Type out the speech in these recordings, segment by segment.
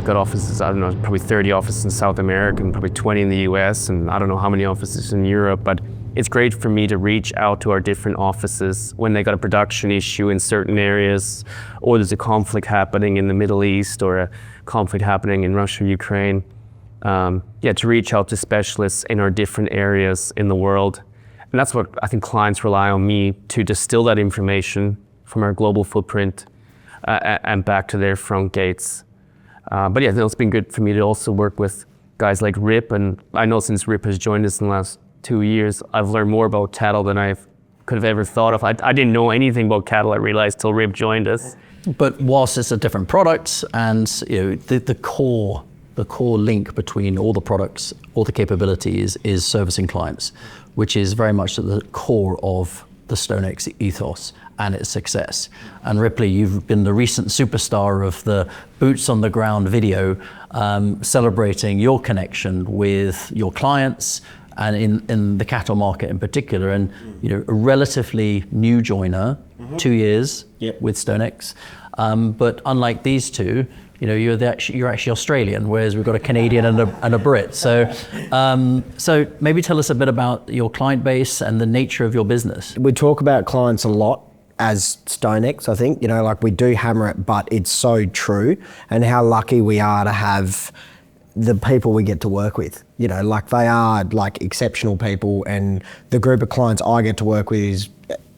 got offices, I don't know, probably 30 offices in South America and probably 20 in the US, and I don't know how many offices in Europe, but it's great for me to reach out to our different offices when they got a production issue in certain areas, or there's a conflict happening in the Middle East or a conflict happening in Russia, Ukraine. To reach out to specialists in our different areas in the world. And that's what I think clients rely on me to distill that information from our global footprint and back to their front gates. It's been good for me to also work with guys like Rip, and I know since Rip has joined us in the last 2 years, I've learned more about cattle than I could have ever thought of. I didn't know anything about cattle, I realized, till Rip joined us. But whilst it's a different product, and the core link between all the products, all the capabilities is servicing clients, which is very much at the core of the StoneX ethos and its success. And Ripley, you've been the recent superstar of the boots on the ground video, celebrating your connection with your clients and in the cattle market in particular. And a relatively new joiner, 2 years with StoneX. But unlike these two, you're actually Australian, whereas we've got a Canadian and a Brit. So maybe tell us a bit about your client base and the nature of your business. We talk about clients a lot as StoneX, I think, we do hammer it, but it's so true, and how lucky we are to have the people we get to work with. They are exceptional people, and the group of clients I get to work with is,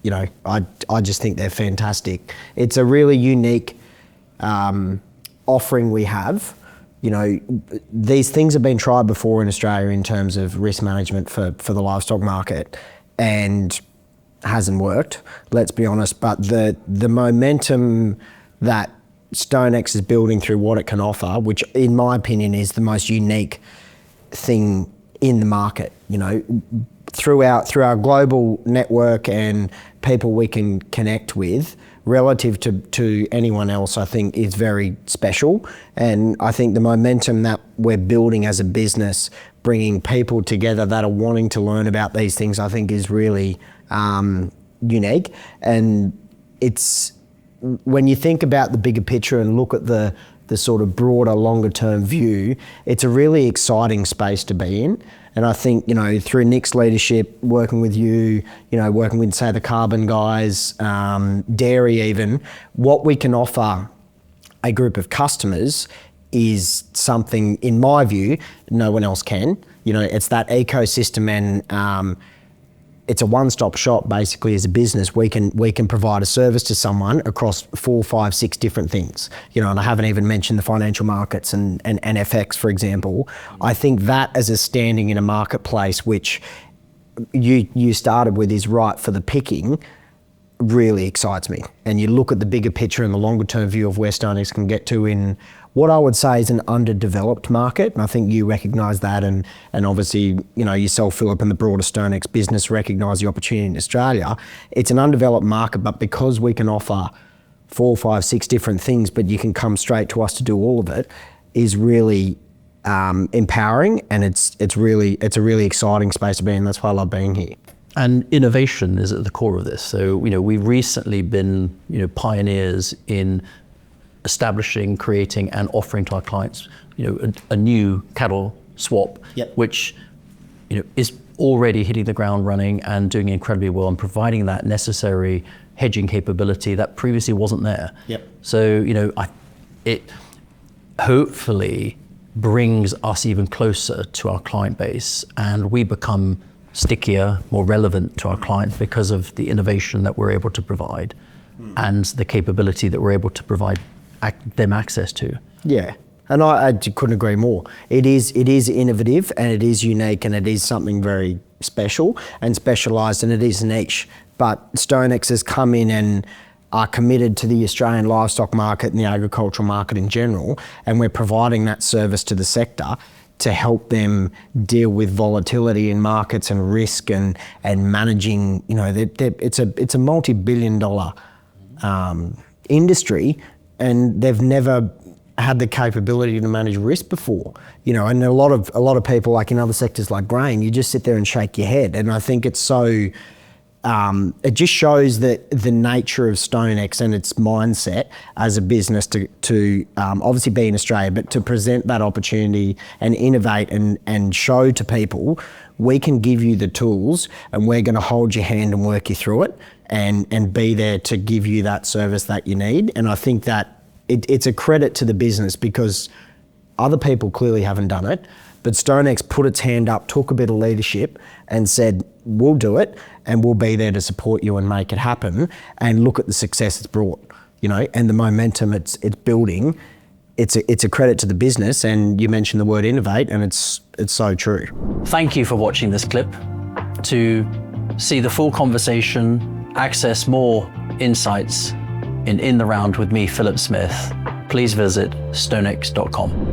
I just think they're fantastic. It's a really unique offering we have. These things have been tried before in Australia in terms of risk management for the livestock market, and hasn't worked, let's be honest. But the momentum that StoneX is building through what it can offer, which in my opinion is the most unique thing in the market, through our global network and people we can connect with, relative to anyone else, I think is very special. And I think the momentum that we're building as a business, bringing people together that are wanting to learn about these things, I think is really unique. And it's, when you think about the bigger picture and look at the sort of broader, longer term view, it's a really exciting space to be in. And I think, through Nick's leadership, working with you, working with, say, the carbon guys, dairy even, what we can offer a group of customers is something, in my view, no one else can. It's that ecosystem, and it's a one-stop shop basically. As a business, we can provide a service to someone across 4, 5, 6 different things. And I haven't even mentioned the financial markets and FX, for example. I think that as a standing in a marketplace, which you started with, is right for the picking, really excites me. And you look at the bigger picture and the longer term view of where StoneX can get to in what I would say is an underdeveloped market. And I think you recognise that, and obviously, yourself, Philip, and the broader StoneX business recognise the opportunity in Australia. It's an undeveloped market, but because we can offer 4, 5, 6 different things, but you can come straight to us to do all of it, is really empowering, and it's a really exciting space to be in. That's why I love being here. And innovation is at the core of this. So, we've recently been, pioneers in establishing, creating, and offering to our clients, a new cattle swap, which, is already hitting the ground running and doing incredibly well, and providing that necessary hedging capability that previously wasn't there. So, it hopefully brings us even closer to our client base, and we become stickier, more relevant to our clients because of the innovation that we're able to provide and the capability that we're able to provide them access to. Yeah, and I couldn't agree more. It is innovative, and it is unique, and it is something very special and specialised, and it is niche. But StoneX has come in and are committed to the Australian livestock market and the agricultural market in general, and we're providing that service to the sector to help them deal with volatility in markets and risk and managing. It's a multi-billion-dollar industry, and they've never had the capability to manage risk before. And a lot of people, like in other sectors like grain, you just sit there and shake your head. And I think it's so it just shows that the nature of StoneX and its mindset as a business to obviously be in Australia, but to present that opportunity and innovate and show to people, we can give you the tools and we're going to hold your hand and work you through it and be there to give you that service that you need. And I think that it's a credit to the business because other people clearly haven't done it, but StoneX put its hand up, took a bit of leadership and said, we'll do it and we'll be there to support you and make it happen. And look at the success it's brought, and the momentum it's building. It's a credit to the business, and you mentioned the word innovate, and it's so true. Thank you for watching this clip. To see the full conversation, access more insights in the round with me, Philip Smith, please visit stonex.com.